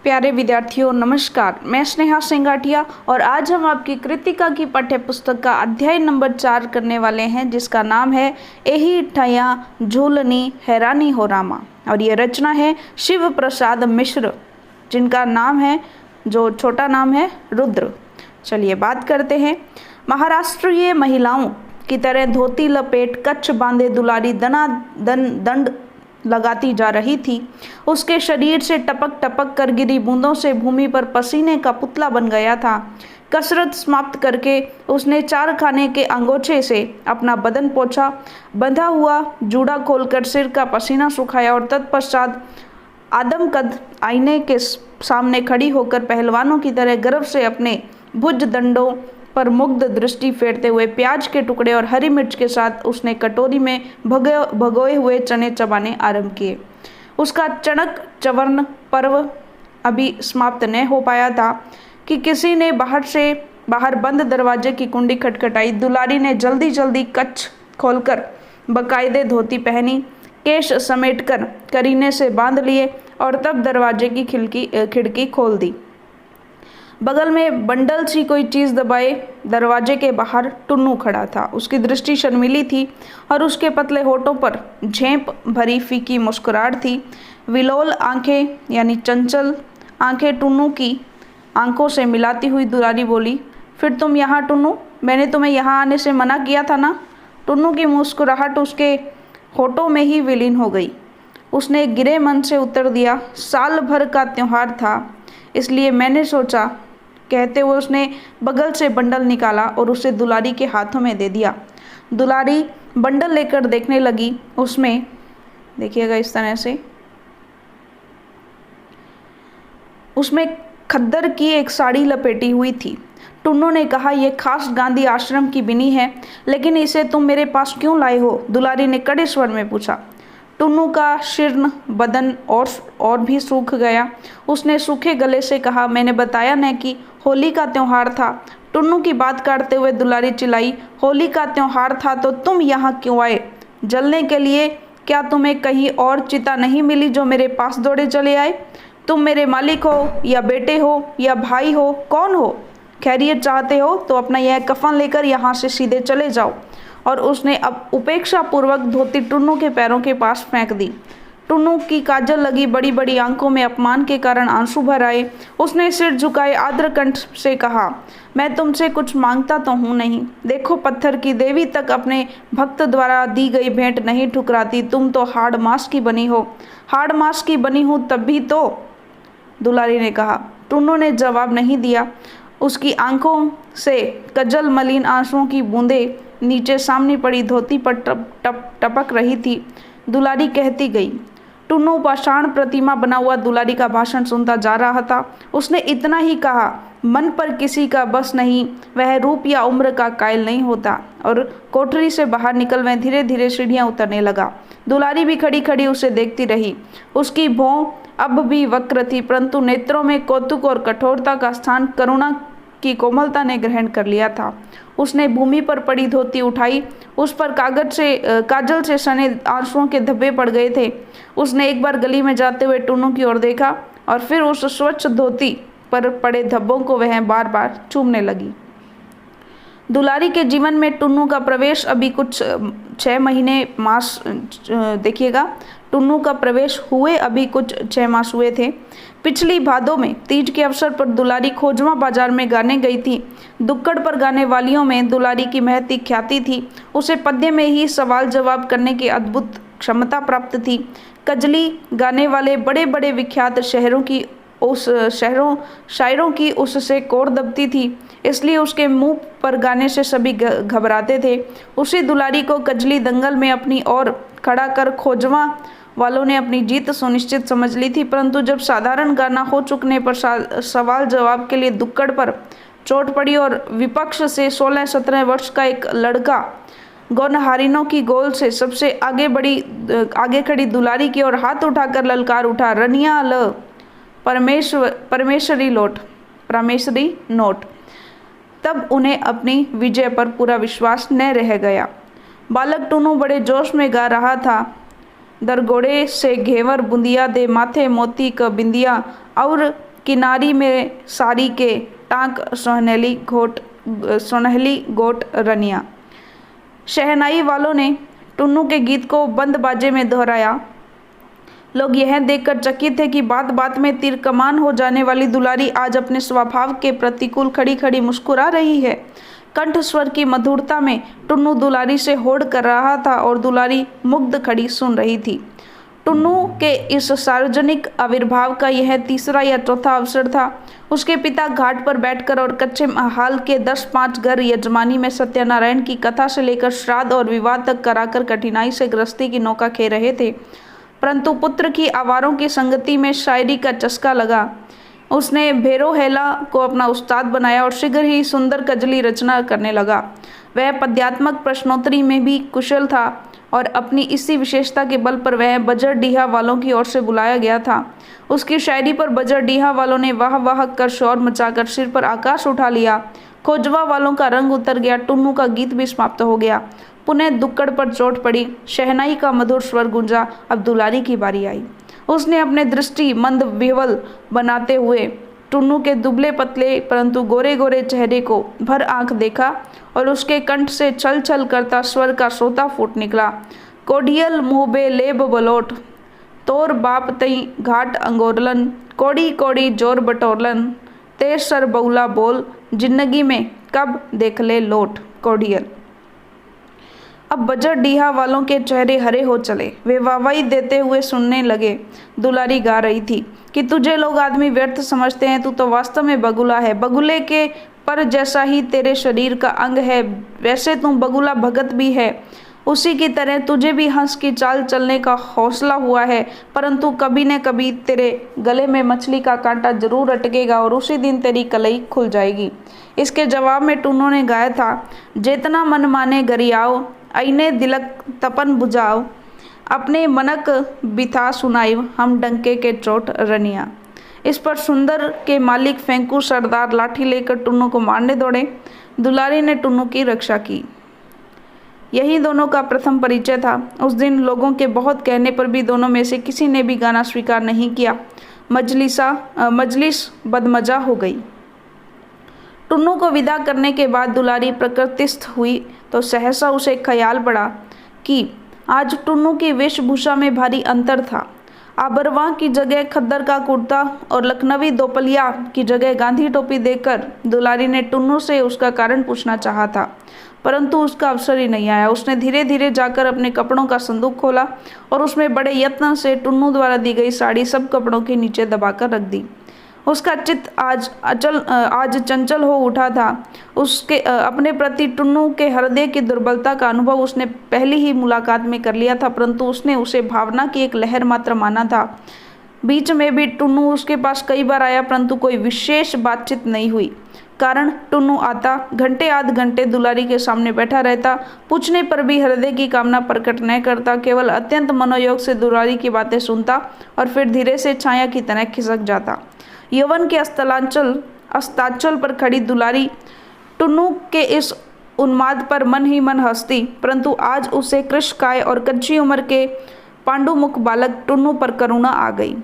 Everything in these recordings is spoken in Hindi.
प्यारे विद्यार्थियों नमस्कार। मैं स्नेहा सिंगाटिया और आज हम आपकी कृतिका की पाठ्य पुस्तक का अध्याय नंबर 4 करने वाले हैं, जिसका नाम है एही ठया झूलनी हैरानी हो रामा। और ये रचना है शिव प्रसाद मिश्र, जिनका नाम है, जो छोटा नाम है, रुद्र। चलिए बात करते हैं। महाराष्ट्रीय महिलाओं की तरह धोती लपेट कच्छ बांधे दुलारी दंड लगाती जा रही थी। उसके शरीर से टपक टपक कर गिरी बूंदों से भूमि पर पसीने का पुतला बन गया था। कसरत समाप्त करके उसने 4 खाने के अंगोछे से अपना बदन पोंछा, बंधा हुआ जूड़ा खोलकर सिर का पसीना सुखाया और तत्पश्चात आदमकद आईने के सामने खड़ी होकर पहलवानों की तरह गर्व से अपने भुज दंडों पर मुग्ध दृष्टि फेरते हुए प्याज के टुकड़े और हरी मिर्च के साथ उसने कटोरी में भगोए हुए चने चबाने आरंभ किए। उसका चणक चवर्ण पर्व अभी समाप्त न हो पाया था कि किसी ने बाहर बंद दरवाजे की कुंडी खटखटाई। दुलारी ने जल्दी जल्दी कच्छ खोलकर बकायदे धोती पहनी, केश समेटकर करीने से बांध लिए और तब दरवाजे की खिड़की खोल दी। बगल में बंडल सी कोई चीज़ दबाए दरवाजे के बाहर टुन्नू खड़ा था। उसकी दृष्टि शर्मीली थी और उसके पतले होठों पर झेंप भरी फीकी मुस्कुराहट थी। विलोल आंखें यानी चंचल आंखें टुन्नू की आंखों से मिलाती हुई दुलारी बोली, फिर तुम यहाँ टुन्नू? मैंने तुम्हें यहाँ आने से मना किया था ना? टुन्नू की मुस्कुराहट उसके होठों में ही विलीन हो गई। उसने गिरे मन से उत्तर दिया, साल भर का त्योहार था, इसलिए मैंने सोचा। कहते हुए उसने बगल से बंडल निकाला और उसे दुलारी के हाथों में दे दिया। दुलारी बंडल लेकर देखने लगी। उसमें देखिएगा इस तरह से उसमें खद्दर की एक साड़ी लपेटी हुई थी। टुन्नू ने कहा, यह खास गांधी आश्रम की बिनी है, लेकिन इसे तुम मेरे पास क्यों लाए हो? दुलारी ने कड़े स्वर में पूछा। टुन्नू का शीर्ण बदन और भी सूख गया। उसने सूखे गले से कहा, मैंने बताया न कि होली का त्योहार था। टुन्नू की बात काटते हुए दुलारी चिल्लाई, होली का त्योहार था तो तुम यहाँ क्यों आए? जलने के लिए? क्या तुम्हें कहीं और चिता नहीं मिली जो मेरे पास दौड़े चले आए? तुम मेरे मालिक हो या बेटे हो या भाई हो? कौन हो? खैरियत चाहते हो तो अपना यह कफन लेकर यहाँ से सीधे चले जाओ। और उसने अब उपेक्षा पूर्वक धोती टुन्नू के पैरों के पास फेंक दी। टुन्नू की काजल लगी बड़ी बड़ी आंखों में अपमान के कारण आंसू भर आए। उसने सिर झुकाए आर्द्र कंठ से कहा, मैं तुमसे कुछ मांगता तो हूँ नहीं। देखो, पत्थर की देवी तक अपने भक्त द्वारा दी गई भेंट नहीं ठुकराती। तुम तो हाड़ मांस की बनी हो। हाड़ मांस की बनी हूँ तब भी तो, दुलारी ने कहा। टुन्नू ने जवाब नहीं दिया। उसकी आंखों से कजल मलिन आंसुओं की बूंदें नीचे सामने पड़ी धोती पर टपक रही थी। दुलारी कहती गई। टुन्नू पाषाण प्रतिमा बना हुआ दुलारी का भाषण सुनता जा रहा था। उसने इतना ही कहा, मन पर किसी का बस नहीं, वह रूप या उम्र का कायल नहीं होता। और कोठरी से बाहर निकल वह धीरे धीरे सीढ़ियां उतरने लगा। दुलारी भी खड़ी खड़ी उसे देखती रही। उसकी भौं अब भी वक्र थी, परंतु नेत्रों में कौतुक और कठोरता का स्थान करुणा की कोमलता ने ग्रहण कर लिया था। उसने भूमि पर पड़ी धोती उठाई। उस पर काजल से सने आंसुओं के धब्बे पड़ गए थे। उसने एक बार गली में जाते हुए टुन्नू की ओर देखा और फिर उस स्वच्छ धोती पर पड़े धब्बों को वह बार बार चूमने लगी। दुलारी के जीवन में टुन्नू का प्रवेश अभी कुछ 6 महीने मास देखिएगा, टुन्नू का प्रवेश हुए अभी कुछ 6 मास हुए थे। पिछली भादों में तीज के अवसर पर दुलारी खोजवा बाजार में गाने गई थी। दुक्कड़ पर गाने वालियों में दुलारी की महती ख्याति थी। उसे पद्य में ही सवाल जवाब करने की अद्भुत क्षमता प्राप्त थी। कजली गाने वाले बड़े बड़े विख्यात शायरों की उससे कोर दबती थी, इसलिए उसके मुंह पर गाने से सभी घबराते थे। उसी दुलारी को कजली दंगल में अपनी ओर खड़ा कर खोजवा वालों ने अपनी जीत सुनिश्चित समझ ली थी, परंतु जब साधारण गाना हो चुकने पर सवाल जवाब के लिए दुक्कड़ पर चोट पड़ी और विपक्ष से 16-17 वर्ष का एक लड़का गौनहारिनों की गोल से सबसे आगे खड़ी दुलारी की ओर हाथ उठाकर ललकार उठा, रनिया ल परमेश्वरी नोट। तब उन्हें अपनी विजय पर पूरा विश्वास न रह गया। बालक टुन्नू बड़े जोश में गा रहा था, दरगोड़े से घेवर बुंदिया दे माथे मोती क बिंदिया और किनारी में साड़ी के टाँक सुनहली गोट रनिया। शहनाई वालों ने टुन्नू के गीत को बंद बाजे में दोहराया। लोग यह देखकर चकित थे कि बात बात में तीर कमान हो जाने वाली दुलारी आज अपने स्वभाव के प्रतिकूल खड़ी खड़ी मुस्कुरा रही है। कंठ स्वर की मधुरता में टुन्नू दुलारी से होड़ कर रहा था और दुलारी मुग्ध खड़ी सुन रही थी। टुन्नू के इस सार्वजनिक आविर्भाव का यह तीसरा या चौथा अवसर था। उसके पिता घाट पर बैठकर और कच्चे हाल के 10-5 घर यजमानी में सत्यनारायण की कथा से लेकर श्राद्ध और विवाह तक कराकर कठिनाई से गृहस्थी की नौका खे रहे थे, परंतु पुत्र की आवारों की संगति में शायरी का चस्का लगा। उसने भैरो हेला को अपना उस्ताद बनाया और शीघ्र ही सुंदर कजली रचना करने लगा। वह पद्यात्मक प्रश्नोत्तरी में भी कुशल था और अपनी इसी विशेषता के बल पर वह बजरडीहा वालों की ओर से बुलाया गया था। उसकी शायरी पर बजरडीहा वालों ने वाह वाह कर शोर मचाकर सिर पर आकाश उठा लिया। खोजवा वालों का रंग उतर गया। टुन्नू का गीत भी समाप्त हो गया। पुनः दुक्कड़ पर चोट पड़ी। शहनाई का मधुर स्वर गूंजा। अब दुलारी की बारी आई। उसने अपने दृष्टि मंद विह्वल बनाते हुए टुन्नू के दुबले पतले परंतु गोरे गोरे चेहरे को भर आंख देखा और उसके कंठ से छल छल करता स्वर का सोता फूट निकला। कोडियल मुँहबे लेब बलोट, तोर बाप तई घाट अंगोरलन, कोड़ी कोड़ी जोर बटोरलन, तेर सर बउला बोल, जिंदगी में कब देख ले लोट। कोडियल। अब बजरडीहा वालों के चेहरे हरे हो चले। वे वाहवाही देते हुए सुनने लगे। दुलारी गा रही थी कि तुझे लोग आदमी व्यर्थ समझते हैं, तू तो वास्तव में बगुला है। बगुले के पर जैसा ही तेरे शरीर का अंग है वैसे तू बगुला भगत भी है। उसी की तरह तुझे भी हंस की चाल चलने का हौसला हुआ है, परंतु कभी न कभी तेरे गले में मछली का कांटा जरूर अटकेगा और उसी दिन तेरी कलई खुल जाएगी। इसके जवाब में टुन्नू ने गाया था, जेतना मन माने गरियाओ, अइने दिलक तपन बुझाओ, अपने मनक बिथा सुनाइव, हम डंके के चोट रनिया। इस पर सुंदर के मालिक फेंकू सरदार लाठी लेकर टुन्नू को मारने दौड़े। दुलारी ने टुन्नू की रक्षा की। यही दोनों का प्रथम परिचय था। उस दिन लोगों के बहुत कहने पर भी दोनों में से किसी ने भी गाना स्वीकार नहीं किया। मजलिस बदमजा हो गई। टुन्नू को विदा करने के बाद दुलारी प्रकृतिस्थ हुई तो सहसा उसे ख्याल पड़ा कि आज टुन्नू की वेशभूषा में भारी अंतर था। आबरवां की जगह खद्दर का कुर्ता और लखनवी दोपलिया की जगह गांधी टोपी देखकर दुलारी ने टुन्नू से उसका कारण पूछना चाहा था, परंतु उसका अवसर ही नहीं आया। उसने धीरे धीरे जाकर अपने कपड़ों का संदूक खोला और उसमें बड़े यत्न से टुन्नू द्वारा दी गई साड़ी सब कपड़ों के नीचे दबाकर रख दी। उसका चित्त आज चंचल हो उठा था। उसके अपने प्रति टुन्नू के हृदय की दुर्बलता का अनुभव उसने पहली ही मुलाकात में कर लिया था, परंतु उसने उसे भावना की एक लहर मात्र माना था। बीच में भी टुन्नू उसके पास कई बार आया, परंतु कोई विशेष बातचीत नहीं हुई। कारण टुन्नू आता, घंटे आध घंटे दुलारी के सामने बैठा रहता, पूछने पर भी हृदय की कामना प्रकट न करता, केवल अत्यंत मनोयोग से दुलारी की बातें सुनता और फिर धीरे से छाया की तरह खिसक जाता। यौवन के अस्ताचल पर खड़ी दुलारी टुन्नू के इस उन्माद पर मन ही मन हंसती, परंतु आज उसे कृशकाय और कच्ची उम्र के पांडुमुख बालक टुन्नू पर करुणा आ गई।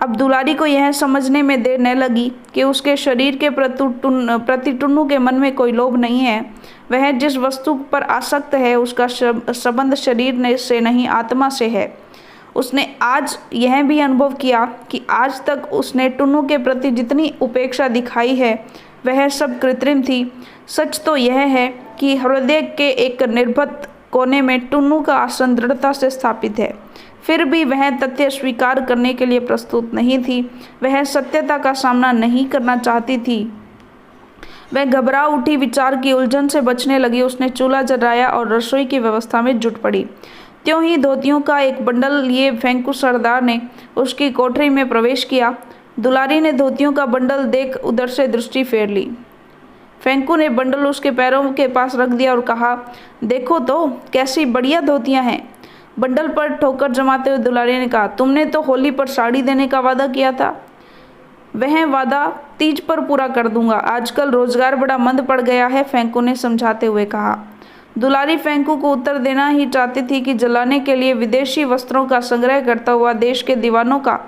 अब दुलारी को यह समझने में देर न लगी कि उसके शरीर के प्रति टुन्नू के मन में कोई लोभ नहीं है। वह जिस वस्तु पर आसक्त है उसका संबंध शरीर से नहीं आत्मा से है। उसने आज यह भी अनुभव किया कि आज तक उसने टुन्नू के प्रति जितनी उपेक्षा दिखाई है वह सब कृत्रिम थी। सच तो यह है कि हृदय के एक निर्भत कोने में टुन्नू का आसन दृढ़ता से स्थापित है। फिर भी वह तथ्य स्वीकार करने के लिए प्रस्तुत नहीं थी। वह सत्यता का सामना नहीं करना चाहती थी। वह घबरा उठी, विचार की उलझन से बचने लगी। उसने चूल्हा जलाया और रसोई की व्यवस्था में जुट पड़ी। त्यों ही धोतियों का एक बंडल लिए फेंकू सरदार ने उसकी कोठरी में प्रवेश किया। दुलारी ने धोतियों का बंडल देख उधर से दृष्टि फेर ली। फेंकू ने बंडल उसके पैरों के पास रख दिया और कहा, देखो तो कैसी बढ़िया धोतियां हैं। बंडल पर ठोकर जमाते हुए दुलारी ने कहा, तुमने तो होली पर साड़ी देने का वादा किया था। वह वादा तीज पर पूरा कर दूंगा। आजकल रोजगार बड़ा मंद पड़ गया है, फेंकू ने समझाते हुए कहा। दुलारी फेंकू को उत्तर देना ही चाहती थी कि जलाने के लिए विदेशी वस्त्रों का संग्रह करता हुआ देश के दीवानों का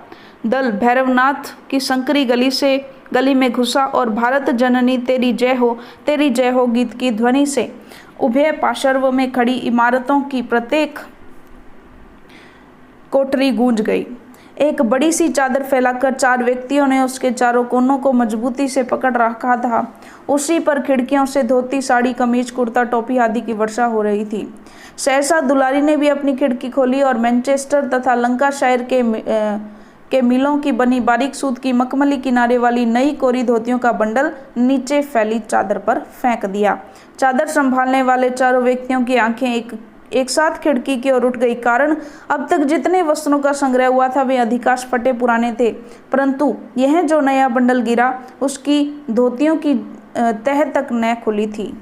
दल भैरवनाथ की संकरी गली में घुसा और भारत जननी तेरी जय हो गीत की ध्वनि से उभय पार्श्व में खड़ी इमारतों की प्रत्येक कोठरी गूंज गई। एक बड़ी सी चादर फैलाकर 4 व्यक्तियों ने उसके चारों कोनों को मजबूती से पकड़ रखा था। उसी पर खिड़कियों से धोती, साड़ी, कमीज, कुर्ता, टोपी आदि की वर्षा हो रही थी। सहसा दुलारी ने भी अपनी खिड़की खोली और मैनचेस्टर तथा लंकाशायर के मिलों की बनी बारीक सूत की मखमली किनारे वाली नई कोरी धोतियों का बंडल नीचे फैली चादर पर फेंक दिया। चादर संभालने वाले चारों व्यक्तियों की आंखें एक साथ खिड़की की ओर उठ गई। कारण अब तक जितने वस्त्रों का संग्रह हुआ था वे अधिकांश फटे पुराने थे, परंतु यह जो नया बंडल गिरा उसकी धोतियों की तह तक न खुली थी।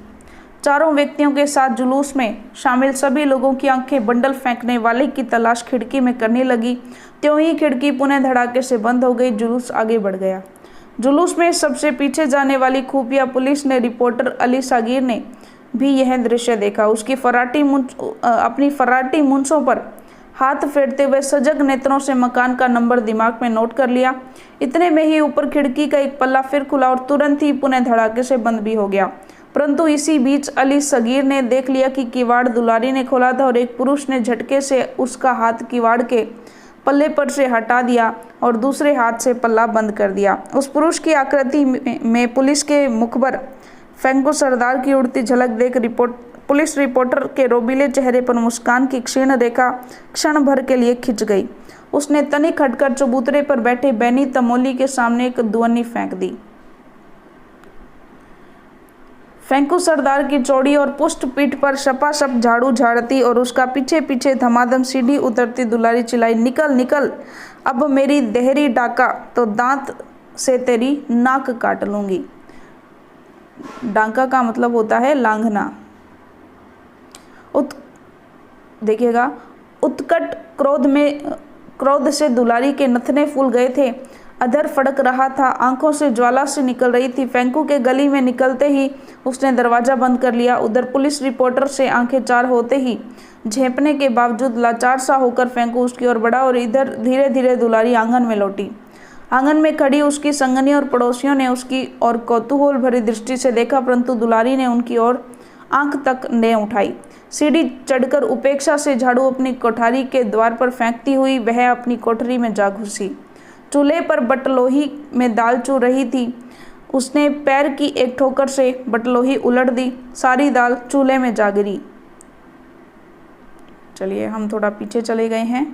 चारों व्यक्तियों के साथ जुलूस में शामिल सभी लोगों की आंखें बंडल फेंकने वाले की तलाश खिड़की में करने लगी। त्यों ही खिड़की पुनः धड़ाके से बंद हो गई। जुलूस आगे बढ़ गया। जुलूस में सबसे पीछे जाने वाली खुफिया पुलिस ने रिपोर्टर अली सागिर ने भी यह दृश्य देखा। उसकी अपनी फराटी मूंछों पर हाथ फेरते हुए सजग नेत्रों से मकान का नंबर दिमाग में नोट कर लिया। इतने में ही ऊपर खिड़की का एक पल्ला फिर खुला और तुरंत ही पुनः धड़ाके से बंद भी हो गया। परंतु इसी बीच अली सगीर ने देख लिया कि किवाड़ दुलारी ने खोला था और एक पुरुष ने झटके से उसका हाथ किवाड़ के पल्ले पर से हटा दिया और दूसरे हाथ से पल्ला बंद कर दिया। उस पुरुष की आकृति में पुलिस के मुखबर फेंकू सरदार की उड़ती झलक देख पुलिस रिपोर्टर के रोबीले चेहरे पर मुस्कान की क्षीण रेखा क्षण भर के लिए खिंच गई। उसने तनिक हटकर चबूतरे पर बैठे बैनी तमोली के सामने एक दुअन्नी फेंक दी। फेंकू सरदार की चौड़ी और पुष्ट पीठ पर शपाशप झाड़ू झाड़ती और उसका पीछे पीछे धमाधम सीढ़ी उतरती दुलारी चिल्लाई, निकल निकल, अब मेरी देहरी डाका तो दांत से तेरी नाक काट लूंगी। डांका का मतलब होता है लांघना। देखिएगा, उत्कट क्रोध से दुलारी के नथने फूल गए थे। अधर फड़क रहा था, आंखों से ज्वाला से निकल रही थी। फेंकू के गली में निकलते ही उसने दरवाजा बंद कर लिया। उधर पुलिस रिपोर्टर से आंखें चार होते ही झेंपने के बावजूद लाचार सा होकर फेंकू उसकी ओर बढ़ा और इधर धीरे धीरे दुलारी आंगन में लौटी। आंगन में खड़ी उसकी संगनी और पड़ोसियों ने उसकी और कौतूहल भरी दृष्टि से देखा, परंतु दुलारी ने उनकी ओर आंख तक न उठाई। सीढ़ी चढ़कर उपेक्षा से झाड़ू अपनी कोठारी के द्वार पर फेंकती हुई वह अपनी कोठरी में जा घुसी। चूल्हे पर बटलोही में दाल चूर रही थी। उसने पैर की एक ठोकर से बटलोही उलट दी, सारी दाल चूल्हे में जा गिरी। चलिए हम थोड़ा पीछे चले गए हैं।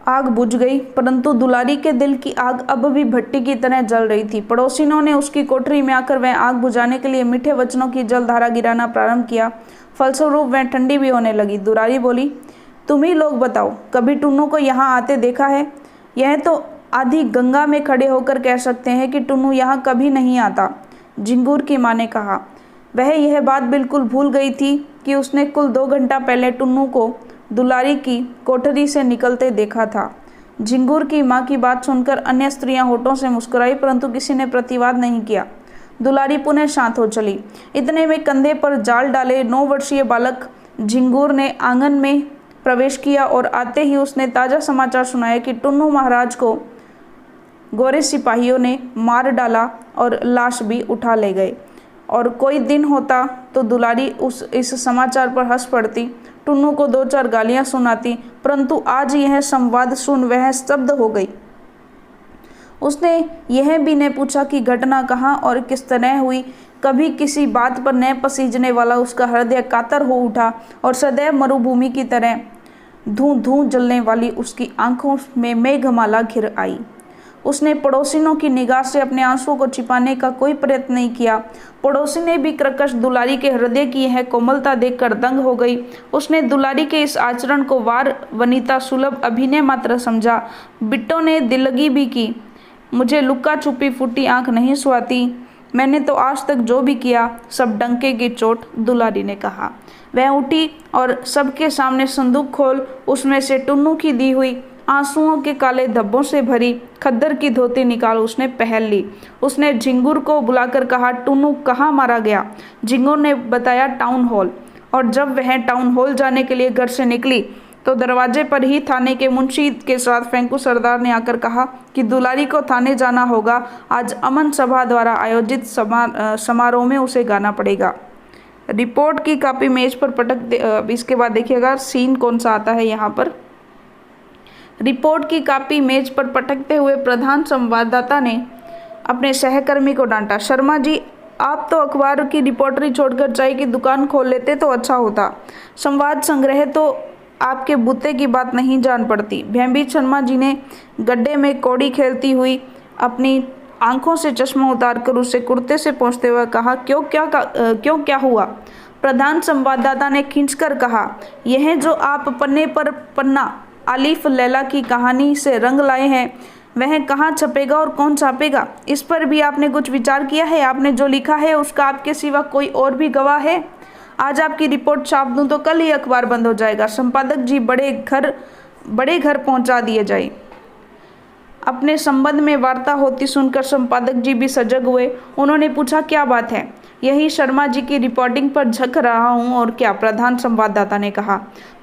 आग बुझ गई, परंतु दुलारी के दिल की आग अब भी भट्टी की तरह जल रही थी। पड़ोसिनों ने उसकी कोठरी में आकर वह आग बुझाने के लिए मीठे वचनों की जलधारा गिराना प्रारंभ किया। फलस्वरूप वह ठंडी भी होने लगी। दुलारी बोली, तुम ही लोग बताओ, कभी टुन्नू को यहाँ आते देखा है? यह तो आधी गंगा में खड़े होकर कह सकते हैं कि टुन्नू यहाँ कभी नहीं आता। झिंगूर की माँ ने कहा। वह यह बात बिल्कुल भूल गई थी कि उसने कुल 2 घंटा पहले टुन्नू को दुलारी की कोठरी से निकलते देखा था। झिंगूर की माँ की बात सुनकर अन्य स्त्रियां होठों से मुस्कुराई, परंतु किसी ने प्रतिवाद नहीं किया। दुलारी पुनः शांत हो चली। इतने में कंधे पर जाल डाले 9 वर्षीय बालक झिंगूर ने आंगन में प्रवेश किया और आते ही उसने ताज़ा समाचार सुनाया कि टुन्नू महाराज को गोरे सिपाहियों ने मार डाला और लाश भी उठा ले गए। और कोई दिन होता तो दुलारी इस समाचार पर हंस पड़ती, टुन्नू को 2-4 गालियां सुनाती, परंतु आज यह संवाद सुन वह स्तब्ध हो गई। उसने यह भी न पूछा कि घटना कहाँ और किस तरह हुई। कभी किसी बात पर न पसीजने वाला उसका हृदय कातर हो उठा और सदैव मरुभूमि की तरह धूं धूं जलने वाली उसकी आंखों में मेघमाला घिर आई। उसने पड़ोसिनों की निगाह से अपने आंसुओं को छिपाने का कोई प्रयत्न नहीं किया। पड़ोसी ने भी क्रकश दुलारी के हृदय की यह कोमलता देखकर दंग हो गई। उसने दुलारी के इस आचरण को वार वनिता सुलभ अभिनय मात्र समझा। बिट्टो ने दिलगी भी की, मुझे लुक्का छुपी फूटी आंख नहीं सुहाती, मैंने तो आज तक जो भी किया सब डंके की चोट, दुलारी ने कहा। वह उठी और सबके सामने संदूक खोल उसमें से टुन्नू की दी हुई आंसुओं के काले धब्बों से भरी खद्दर की धोती निकाल उसने पहन ली। उसने झिंगुर को बुलाकर कहा, टुन्नू कहाँ मारा गया? झिंगुर ने बताया, टाउन हॉल। और जब वह टाउन हॉल जाने के लिए घर से निकली तो दरवाजे पर ही थाने के मुंशी के साथ फेंकू सरदार ने आकर कहा कि दुलारी को थाने जाना होगा, आज अमन सभा द्वारा आयोजित समारोह में उसे गाना पड़ेगा। रिपोर्ट की कॉपी मेज पर पटक इसके बाद देखिएगा सीन कौन सा आता है यहाँ पर। रिपोर्ट की कॉपी मेज पर पटकते हुए प्रधान संवाददाता ने अपने सहकर्मी को डांटा, शर्मा जी, आप तो अखबार की रिपोर्टरी छोड़कर चाय की दुकान खोल लेते तो अच्छा होता। संवाद संग्रह तो आपके बुत्ते की बात नहीं जान पड़ती। भयभीत शर्मा जी ने गड्ढे में कौड़ी खेलती हुई अपनी आंखों से चश्मा उतारकर उसे कुर्ते से पोंछते हुए कहा, क्यों क्या हुआ? प्रधान संवाददाता ने खींचकर कहा, यह जो आप पन्ने पर पन्ना आलिफ लैला की कहानी से रंग लाए हैं वह कहाँ छपेगा और कौन छापेगा? इस पर भी आपने कुछ विचार किया है? आपने जो लिखा है उसका आपके सिवा कोई और भी गवाह है? आज आपकी रिपोर्ट छाप दूं तो कल ही अखबार बंद हो जाएगा। संपादक जी बड़े घर पहुंचा दिए जाए। अपने संबंध में वार्ता होती सुनकर संपादक जी भी सजग हुए। उन्होंने पूछा, क्या बात है? यही शर्मा जी की रिपोर्टिंग पर झक रहा हूं। और क्या? प्रधान संवाददाता ने कहा।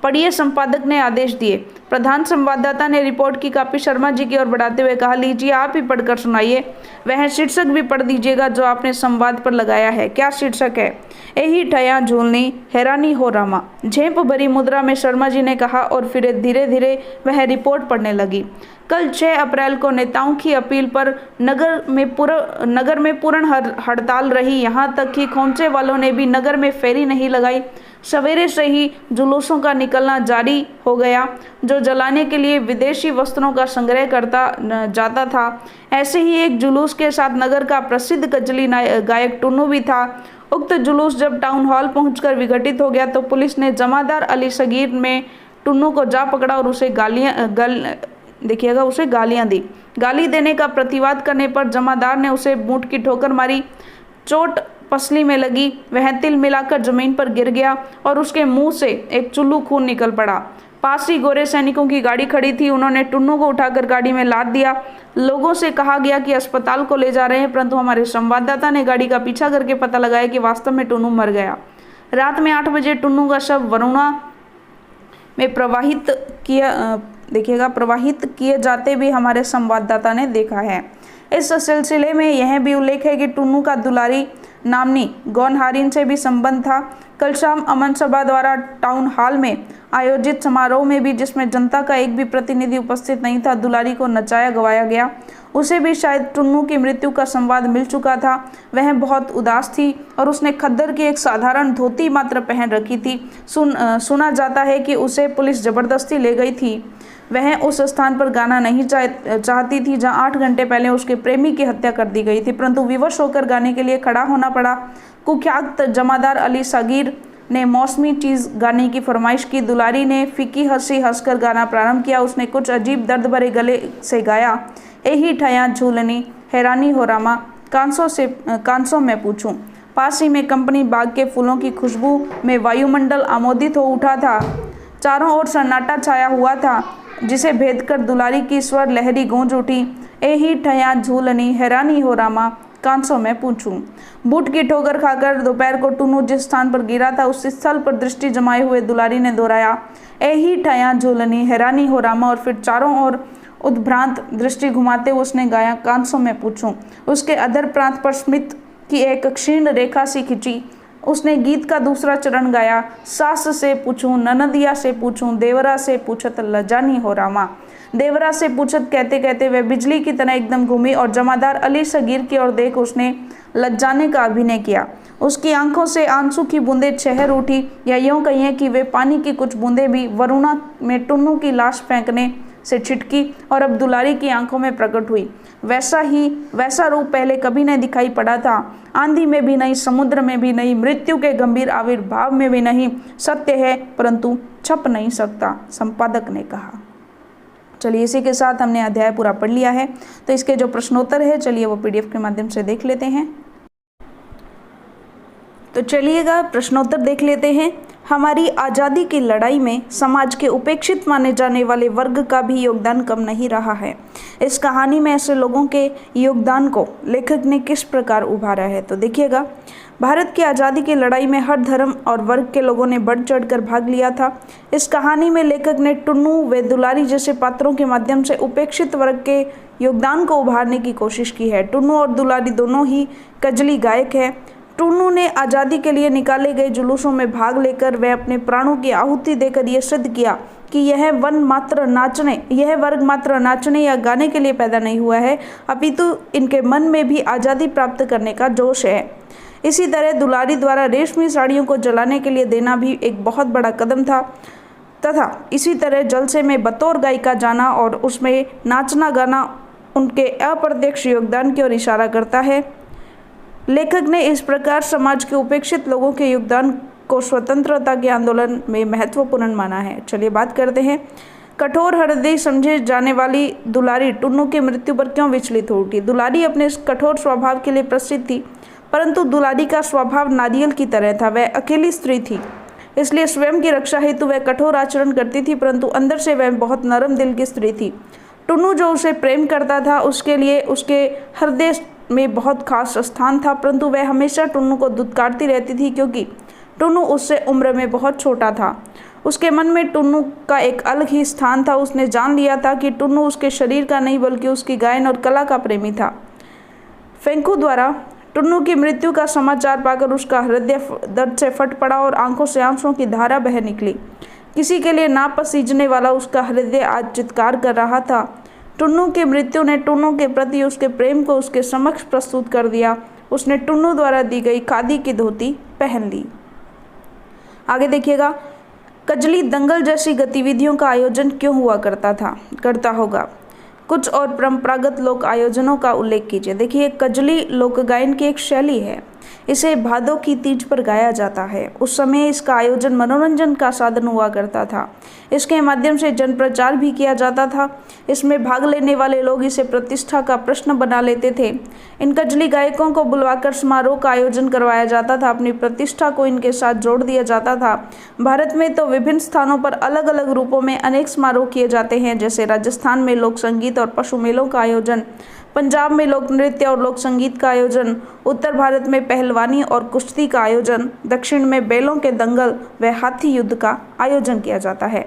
पढ़िए, संपादक ने आदेश दिए। प्रधान संवाददाता ने रिपोर्ट की कॉपी शर्मा जी की ओर बढ़ाते हुए कहा, लीजिए आप ही पढ़कर सुनाइए। वह शीर्षक भी पढ़ दीजिएगा जो आपने संवाद पर लगाया है। क्या शीर्षक है? यही ठया झूलनी हैरानी हो रामा। झेप भरी मुद्रा में शर्मा जी ने कहा और फिर धीरे धीरे वह रिपोर्ट पढ़ने लगी। कल 6 अप्रैल को नेताओं की अपील पर नगर में पूर्ण हड़ताल रही। यहाँ तक कि खोमचे वालों ने भी नगर में फेरी नहीं लगाई। सवेरे से ही जुलूसों का निकलना जारी हो गया जो जलाने के लिए विदेशी वस्त्रों का संग्रह करता जाता था। ऐसे ही एक जुलूस के साथ नगर का प्रसिद्ध कजली गायक टुन्नू भी था। उक्त जुलूस जब टाउन हॉल पहुंचकर विघटित हो गया तो पुलिस ने जमादार अली सगीर में टुन्नू को जा पकड़ा और उसे गालियां दी। गाली देने का प्रतिवाद करने पर जमादार ने उसे बूट की ठोकर मारी। चोट पसली में लगी। वह तिल मिलाकर जमीन पर गिर गया और उसके मुंह से एक चुल्लू खून निकल पड़ा। पास ही गोरे सैनिकों की गाड़ी खड़ी थी। उन्होंने टुन्नू को उठाकर गाड़ी में लाद दिया। लोगों से कहा गया कि अस्पताल को ले जा रहे हैं, परंतु हमारे संवाददाता ने गाड़ी का पीछा करके पता लगाया कि वास्तव में टुन्नू मर गया। रात में 8 बजे टुन्नू का शव वरुणा में प्रवाहित किए जाते भी हमारे संवाददाता ने देखा है। इस सिलसिले में यह भी उल्लेख है कि टुन्नू का दुलारी नामनी गौनहारिन से भी संबंध था। कल शाम अमन सभा द्वारा टाउन हॉल में आयोजित समारोह में भी, जिसमें जनता का एक भी प्रतिनिधि उपस्थित नहीं था, दुलारी को नचाया गवाया गया। उसे भी शायद टुन्नू की मृत्यु का संवाद मिल चुका था। वह बहुत उदास थी और उसने खद्दर की एक साधारण धोती मात्र पहन रखी थी। सुना जाता है कि उसे पुलिस जबरदस्ती ले गई थी। वह उस स्थान पर गाना नहीं चाहती थी जहां 8 घंटे पहले उसके प्रेमी की हत्या कर दी गई थी, परंतु विवश होकर गाने के लिए खड़ा होना पड़ा। कुख्यात जमादार अली सगीर ने मौसमी चीज़ गाने की फरमाइश की। दुलारी ने फीकी हंसी हंसकर गाना प्रारंभ किया। उसने कुछ अजीब दर्द भरे गले से गाया, यही ठया झूलनी हैरानी हो रामा, कांसों में पूछूं। पास ही में कंपनी बाग के फूलों की खुशबू में वायुमंडल आमोदित हो उठा था। चारों ओर सन्नाटा छाया हुआ था, जिसे भेद कर दुलारी की स्वर लहरी गूंज उठी, यही ठया झूलनी हैरानी हो रामा, कांसों में पूछूं। बूट की ठोकर खाकर दोपहर को टुन्नू जिस स्थान पर गिरा था उस स्थल पर दृष्टि जमाए हुए दुलारी ने दोहराया, यही ठया झूलनी हैरानी हो रामा, और फिर चारों ओर उद्भ्रांत दृष्टि घुमाते उसने गाया, कांसों में पूछूं। उसके अधर प्रांत पर स्मित की एक क्षीण रेखा सी खिंची। उसने गीत का दूसरा चरण गाया, सास से पूछूं, ननदिया से पूछूं, देवरा से पूछत लजानी हो रामा। देवरा से पूछत कहते कहते वह बिजली की तरह एकदम घूमी और जमादार अली सगीर की ओर देख उसने लज्जाने का अभिनय किया। उसकी आंखों से आंसू की बूंदें छहर उठी, या यूं कहिए कि वे पानी की कुछ बूंदें भी वरुणा में टुन्नू की लाश फेंकने से छिटकी और अब दुलारी की आंखों में प्रकट हुई। वैसा रूप पहले कभी नहीं दिखाई पड़ा था। आंधी में भी नहीं, समुद्र में भी नहीं, मृत्यु के गंभीर आविर्भाव में भी नहीं। सत्य है परंतु छप नहीं सकता, संपादक ने कहा। चलिए, इसी के साथ हमने अध्याय पूरा पढ़ लिया है। तो इसके जो प्रश्नोत्तर है चलिए वो PDF के माध्यम से देख लेते हैं। तो चलिएगा प्रश्नोत्तर देख लेते हैं। हमारी आज़ादी की लड़ाई में समाज के उपेक्षित माने जाने वाले वर्ग का भी योगदान कम नहीं रहा है। इस कहानी में ऐसे लोगों के योगदान को लेखक ने किस प्रकार उभारा है, तो देखिएगा। भारत की आज़ादी की लड़ाई में हर धर्म और वर्ग के लोगों ने बढ़ चढ़कर भाग लिया था। इस कहानी में लेखक ने टुन्नू व दुलारी जैसे पात्रों के माध्यम से उपेक्षित वर्ग के योगदान को उभारने की कोशिश की है। टुन्नू और दुलारी दोनों ही कजली गायक हैं। टुन्नू ने आज़ादी के लिए निकाले गए जुलूसों में भाग लेकर वह अपने प्राणों की आहुति देकर यह सिद्ध किया कि यह वर्ग मात्र नाचने या गाने के लिए पैदा नहीं हुआ है, अपितु इनके मन में भी आज़ादी प्राप्त करने का जोश है। इसी तरह दुलारी द्वारा रेशमी साड़ियों को जलाने के लिए देना भी एक बहुत बड़ा कदम था, तथा इसी तरह जलसे में बतौर गायिका जाना और उसमें नाचना गाना उनके अप्रत्यक्ष योगदान की ओर इशारा करता है। लेखक ने इस प्रकार समाज के उपेक्षित लोगों के योगदान को स्वतंत्रता के आंदोलन में महत्वपूर्ण माना है। चलिए बात करते हैं। कठोर हृदय समझे जाने वाली दुलारी टुन्नू की मृत्यु पर क्यों विचलित हो उठी। दुलारी अपने इस कठोर स्वभाव के लिए प्रसिद्ध थी, परंतु दुलारी का स्वभाव नारियल की तरह था। वह अकेली स्त्री थी, इसलिए स्वयं की रक्षा हेतु वह कठोर आचरण करती थी, परंतु अंदर से वह बहुत नरम दिल की स्त्री थी। टुन्नू जो उसे प्रेम करता था उसके लिए उसके हृदय में बहुत खास स्थान था, परंतु वह हमेशा टुन्नू को दुत्कारती रहती थी, क्योंकि टुन्नू उससे उम्र में बहुत छोटा था। उसके मन में टुन्नू का एक अलग ही स्थान था। उसने जान लिया था कि टुन्नू उसके शरीर का नहीं बल्कि उसकी गायन और कला का प्रेमी था। फेंकू द्वारा टुन्नू की मृत्यु का समाचार पाकर उसका हृदय दर्द से फट पड़ा और आंखों से आंसुओं की धारा बह निकली। किसी के लिए ना पसीजने वाला उसका हृदय आज चित्कार कर रहा था। टुन्नू की मृत्यु ने टुन्नू के प्रति उसके प्रेम को उसके समक्ष प्रस्तुत कर दिया। उसने टुन्नू द्वारा दी गई खादी की धोती पहन ली। आगे देखिएगा। कजली दंगल जैसी गतिविधियों का आयोजन क्यों हुआ करता होगा। कुछ और परंपरागत लोक आयोजनों का उल्लेख कीजिए। देखिए, कजली लोक गायन की एक शैली है। इसे भादों की तीज पर गाया जाता है। उस समय इसका आयोजन मनोरंजन का साधन हुआ करता था। इसके माध्यम से जन प्रचार भी किया जाता था। इसमें भाग लेने वाले लोग इसे प्रतिष्ठा का प्रश्न बना लेते थे। इन कजली गायकों को बुलवाकर समारोह का आयोजन करवाया जाता था। अपनी प्रतिष्ठा को इनके साथ जोड़ दिया जाता था। भारत में तो विभिन्न स्थानों पर अलग अलग रूपों में अनेक समारोह किए जाते हैं, जैसे राजस्थान में लोक संगीत और पशु मेलों का आयोजन, पंजाब में लोक नृत्य और लोक संगीत का आयोजन, उत्तर भारत में पहलवानी और कुश्ती का आयोजन, दक्षिण में बैलों के दंगल व हाथी युद्ध का आयोजन किया जाता है।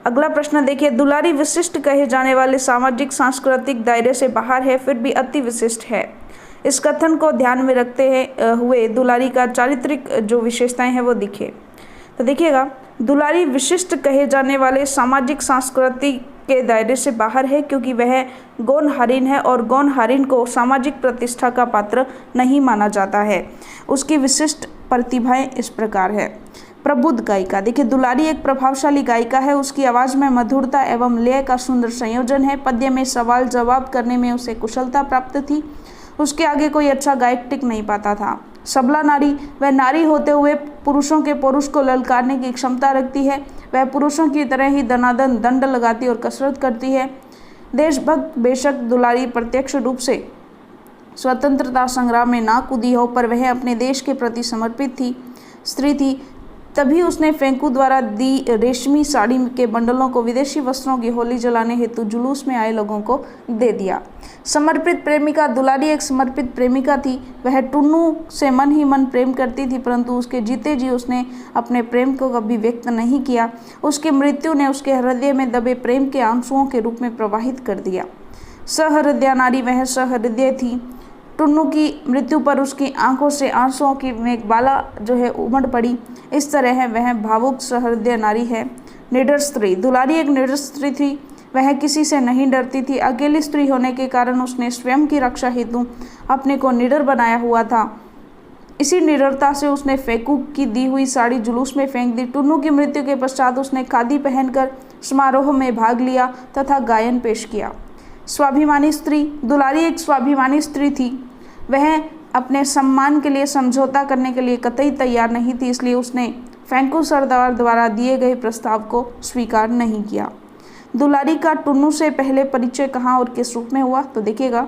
अगला प्रश्न देखिए। दुलारी विशिष्ट कहे जाने वाले सामाजिक सांस्कृतिक दायरे से बाहर है, फिर भी अति विशिष्ट है। इस कथन को ध्यान में रखते हुए दुलारी का चारित्रिक जो विशेषताएं हैं वो दिखे। तो देखिएगा, दुलारी विशिष्ट कहे जाने वाले सामाजिक सांस्कृतिक के दायरे से बाहर है, क्योंकि वह गौनहारिन है और गौनहारिन को सामाजिक प्रतिष्ठा का पात्र नहीं माना जाता है। उसकी विशिष्ट प्रतिभाएं इस प्रकार है। प्रबुद्ध गायिका। देखिए, दुलारी एक प्रभावशाली गायिका है। उसकी आवाज़ में मधुरता एवं लय का सुंदर संयोजन है। पद्य में सवाल जवाब करने में उसे कुशलता प्राप्त थी। उसके आगे कोई अच्छा गायक टिक नहीं पाता था। सबला नारी, वह नारी होते हुए पुरुषों के पौरुष को ललकारने की क्षमता रखती है। वह पुरुषों की तरह ही दनादन दंड लगाती और कसरत करती है। देशभक्त। बेशक दुलारी प्रत्यक्ष रूप से स्वतंत्रता संग्राम में ना कूदी हो, पर वह अपने देश के प्रति समर्पित स्त्री थी। तभी उसने फेंकू द्वारा दी रेशमी साड़ी के बंडलों को विदेशी वस्त्रों की होली जलाने हेतु जुलूस में आए लोगों को दे दिया। समर्पित प्रेमिका। दुलारी एक समर्पित प्रेमिका थी। वह टुन्नू से मन ही मन प्रेम करती थी, परंतु उसके जीते जी उसने अपने प्रेम को कभी व्यक्त नहीं किया। उसकी मृत्यु ने उसके हृदय में दबे प्रेम के आंसुओं के रूप में प्रवाहित कर दिया। सहृदया नारी। वह सहृदय थी। टुन्नू की मृत्यु पर उसकी आंखों से आंसुओं की मेघमाला जो है उमड़ पड़ी। इस तरह है वह भावुक सहृदय नारी है। निडर स्त्री। दुलारी एक निडर स्त्री थी। वह किसी से नहीं डरती थी। अकेली स्त्री होने के कारण उसने स्वयं की रक्षा हेतु अपने को निडर बनाया हुआ था। इसी निडरता से उसने फेंकू की दी हुई साड़ी जुलूस में फेंक दी। टुन्नू की मृत्यु के पश्चात उसने खादी पहनकर समारोह में भाग लिया तथा गायन पेश किया। स्वाभिमानी स्त्री। दुलारी एक स्वाभिमानी स्त्री थी। वह अपने सम्मान के लिए समझौता करने के लिए कतई तैयार नहीं थी, इसलिए उसने फेंकू सरदार द्वारा दिए गए प्रस्ताव को स्वीकार नहीं किया। दुलारी का टुन्नू से पहले परिचय कहाँ और किस रूप में हुआ, तो देखिएगा।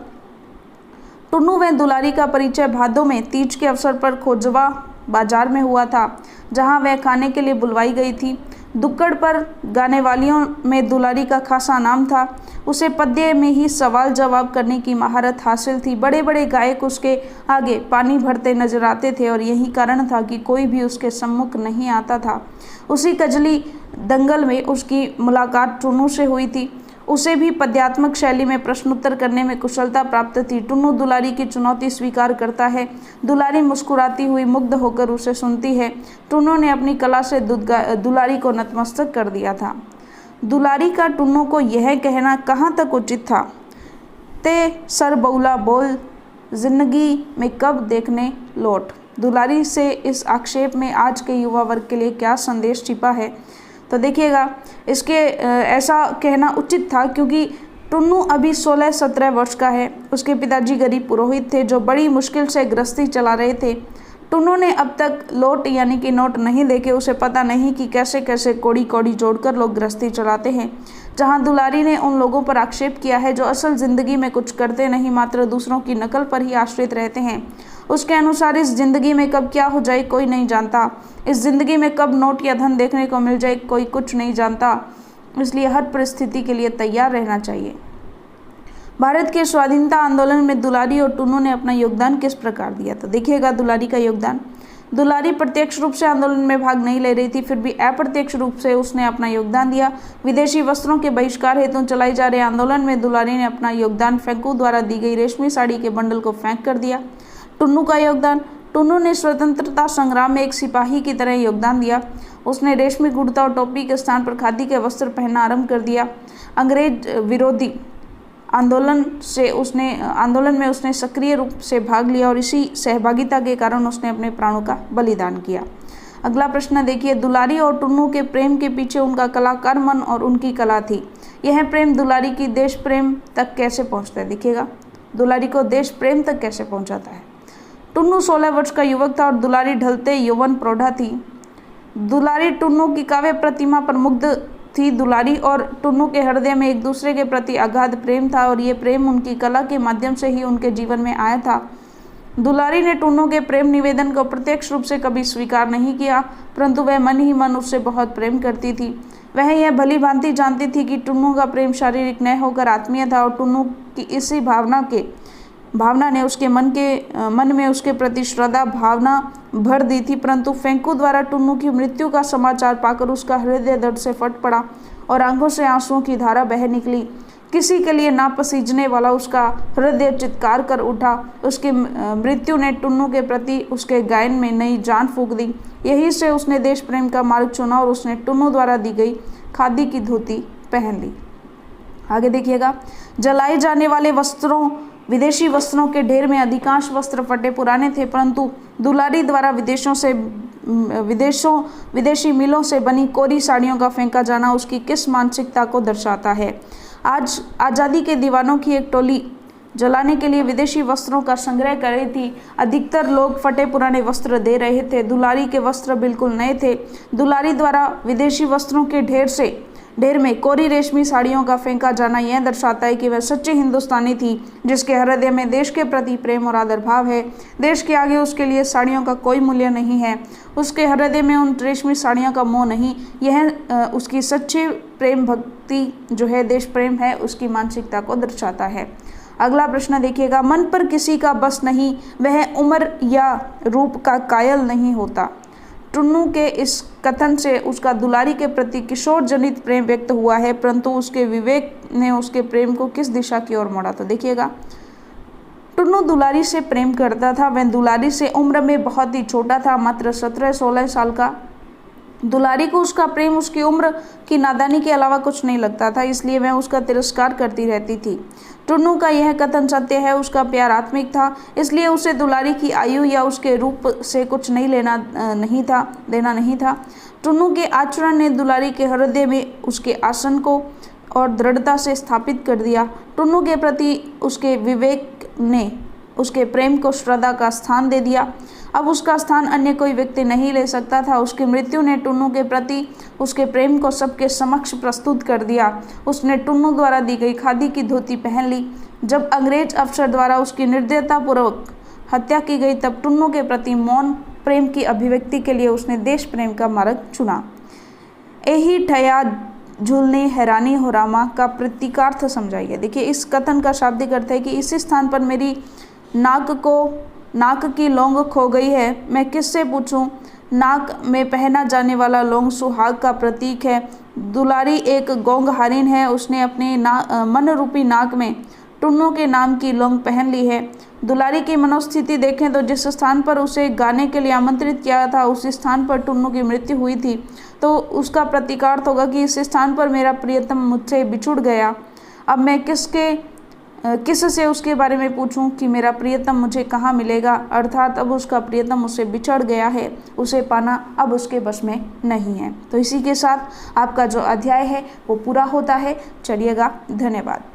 टुन्नू व दुलारी का परिचय भादों में तीज के अवसर पर खोजवा बाजार में हुआ था। जहां वह खाने के लिए बुलवाई गई थी। दुक्कड़ पर गाने वालियों में दुलारी का खासा नाम था। उसे पद्य में ही सवाल जवाब करने की महारत हासिल थी। बड़े बड़े गायक उसके आगे पानी भरते नजर आते थे और यही कारण था कि कोई भी उसके सम्मुख नहीं आता था। उसी कजली दंगल में उसकी मुलाकात टुन्नू से हुई थी। उसे भी पद्यात्मक शैली में प्रश्नोत्तर करने में कुशलता प्राप्त थी। टुन्नू दुलारी की चुनौती स्वीकार करता है। दुलारी मुस्कुराती हुई मुग्ध होकर उसे सुनती है। टुन्नू ने अपनी कला से दुलारी को नतमस्तक कर दिया था। दुलारी का टुन्नू को यह कहना कहाँ तक उचित था, ते सर बउला बोल जिंदगी में कब देखने लौट। दुलारी से इस आक्षेप में आज के युवा वर्ग के लिए क्या संदेश छिपा है, तो देखिएगा इसके ऐसा कहना उचित था क्योंकि टुन्नू अभी 16-17 वर्ष का है। उसके पिताजी गरीब पुरोहित थे जो बड़ी मुश्किल से गृहस्थी चला रहे थे। टुन्नू ने अब तक लोट यानी कि नोट नहीं देखे। उसे पता नहीं कि कैसे कैसे कौड़ी कौड़ी जोड़कर लोग गृहस्थी चलाते हैं। जहां दुलारी ने उन लोगों पर आक्षेप किया है जो असल जिंदगी में कुछ करते नहीं, मात्र दूसरों की नकल पर ही आश्रित रहते हैं। उसके अनुसार इस जिंदगी में कब क्या हो जाए कोई नहीं जानता। इस जिंदगी में कब नोट या धन देखने को मिल जाए कोई कुछ नहीं जानता। इसलिए हर परिस्थिति के लिए तैयार रहना चाहिए। भारत के स्वाधीनता आंदोलन में दुलारी और टुन्नू ने अपना योगदान किस प्रकार दिया, तो देखिएगा दुलारी का योगदान। दुलारी प्रत्यक्ष रूप से आंदोलन में भाग नहीं ले रही थी, फिर भी अप्रत्यक्ष रूप से उसने अपना योगदान दिया। विदेशी वस्त्रों के बहिष्कार हेतु चलाए जा रहे आंदोलन में दुलारी ने अपना योगदान फेंकू द्वारा दी गई रेशमी साड़ी के बंडल को फेंक कर दिया। टुन्नू का योगदान। टुन्नू ने स्वतंत्रता संग्राम में एक सिपाही की तरह योगदान दिया। उसने रेशमी कुर्ता और टोपी के स्थान पर खादी के वस्त्र पहनना आरंभ कर दिया। अंग्रेज विरोधी आंदोलन में उसने सक्रिय रूप से भाग लिया और इसी सहभागिता के कारण उसने अपने प्राणों का बलिदान किया। अगला प्रश्न देखिए, दुलारी और टुन्नू के प्रेम के पीछे उनका कलाकार मन और उनकी कला थी। यह प्रेम दुलारी की देश प्रेम तक कैसे पहुंचता है, देखिएगा दुलारी को देश प्रेम तक कैसे पहुंचाता है। टुन्नू 16 वर्ष का युवक था और दुलारी ढलते यौवन प्रौढ़ा थी। दुलारी टुन्नू की काव्य प्रतिमा पर मुग्ध थी। दुलारी और टुन्नू के हृदय में एक दूसरे के प्रति अगाध प्रेम था और ये प्रेम उनकी कला के माध्यम से ही उनके जीवन में आया था। दुलारी ने टुन्नू के प्रेम निवेदन को प्रत्यक्ष रूप से कभी स्वीकार नहीं किया, परंतु वह मन ही मन उससे बहुत प्रेम करती थी। वह यह भली भांति जानती थी कि टुन्नू का प्रेम शारीरिक न होकर आत्मीय था और टुन्नू की इसी भावना ने उसके मन में उसके प्रति श्रद्धा भावना भर दी थी। परंतु फेंकू द्वारा टुन्नू की मृत्यु का समाचार पाकर उसका हृदय दर्द से फट पड़ा और आंखों से आंसुओं की धारा बह निकली। किसी के लिए ना पसीजने वाला उसका हृदय चित्कार कर उठा। उसकी मृत्यु ने टुन्नू के प्रति उसके गायन में नई जान फूंक दी। यही से उसने देश प्रेम का मार्ग चुना और उसने टुन्नू द्वारा दी गई खादी की धोती पहन ली। आगे देखिएगा, जलाए जाने वाले वस्त्रों विदेशी वस्त्रों के ढेर में अधिकांश वस्त्र फटे पुराने थे, परंतु दुलारी द्वारा विदेशी मिलों से बनी कोरी साड़ियों का फेंका जाना उसकी किस मानसिकता को दर्शाता है। आज आज़ादी के दीवानों की एक टोली जलाने के लिए विदेशी वस्त्रों का संग्रह कर रही थी। अधिकतर लोग फटे पुराने वस्त्र दे रहे थे। दुलारी के वस्त्र बिल्कुल नए थे। दुलारी द्वारा विदेशी वस्त्रों के ढेर में कोरी रेशमी साड़ियों का फेंका जाना यह दर्शाता है कि वह सच्ची हिंदुस्तानी थी जिसके हृदय में देश के प्रति प्रेम और आदर भाव है। देश के आगे उसके लिए साड़ियों का कोई मूल्य नहीं है। उसके हृदय में उन रेशमी साड़ियों का मोह नहीं। यह उसकी सच्ची प्रेम भक्ति जो है देश प्रेम है उसकी मानसिकता को दर्शाता है। अगला प्रश्न देखिएगा, मन पर किसी का बस नहीं, वह उम्र या रूप का कायल नहीं होता। टुन्नू के इस कथन से उसका दुलारी के प्रति किशोर जनित प्रेम व्यक्त हुआ है, परंतु उसके विवेक ने उसके प्रेम को किस दिशा की ओर मोड़ा, तो देखिएगा टुन्नू दुलारी से प्रेम करता था। वह दुलारी से उम्र में बहुत ही छोटा था, मात्र 17-16 साल का। दुलारी को उसका प्रेम उसकी उम्र की नादानी के अलावा कुछ नहीं लगता था, इसलिए वह उसका तिरस्कार करती रहती थी। टुन्नू का यह कथन सत्य है। उसका प्यार आत्मिक था, इसलिए उसे दुलारी की आयु या उसके रूप से कुछ देना नहीं था। टुन्नू के आचरण ने दुलारी के हृदय में उसके आसन को और दृढ़ता से स्थापित कर दिया। टुन्नू के प्रति उसके विवेक ने उसके प्रेम को श्रद्धा का स्थान दे दिया। अब उसका स्थान अन्य कोई व्यक्ति नहीं ले सकता था। उसकी मृत्यु ने टुन्नू के प्रति उसके प्रेम को सबके समक्ष प्रस्तुत कर दिया। उसने टुन्नू द्वारा दी गई खादी की धोती पहन ली। जब अंग्रेज अफसर द्वारा उसकी निर्दयतापूर्वक हत्या की गई तब टुन्नू के प्रति मौन प्रेम की अभिव्यक्ति के लिए उसने देश प्रेम का मार्ग चुना। यही ठया झूलने हैरानी हो रामा का प्रतीकार्थ समझाइए। देखिए, इस कथन का शाब्दिक अर्थ है कि इसी स्थान पर मेरी नाक की लौंग खो गई है, मैं किससे पूछूं। नाक में पहना जाने वाला लौंग सुहाग का प्रतीक है। दुलारी एक गोंग हारिन है, उसने अपने मन रूपी नाक में टुन्नों के नाम की लौंग पहन ली है। दुलारी की मनोस्थिति देखें तो जिस स्थान पर उसे गाने के लिए आमंत्रित किया था उस स्थान पर टुन्नों की मृत्यु हुई थी, तो उसका प्रतीकार्थ होगा कि इस स्थान पर मेरा प्रियतम मुझसे बिछुड़ गया। अब मैं किससे उसके बारे में पूछूं कि मेरा प्रियतम मुझे कहाँ मिलेगा, अर्थात अब उसका प्रियतम उससे बिछड़ गया है, उसे पाना अब उसके बस में नहीं है। तो इसी के साथ आपका जो अध्याय है वो पूरा होता है। चलिएगा, धन्यवाद।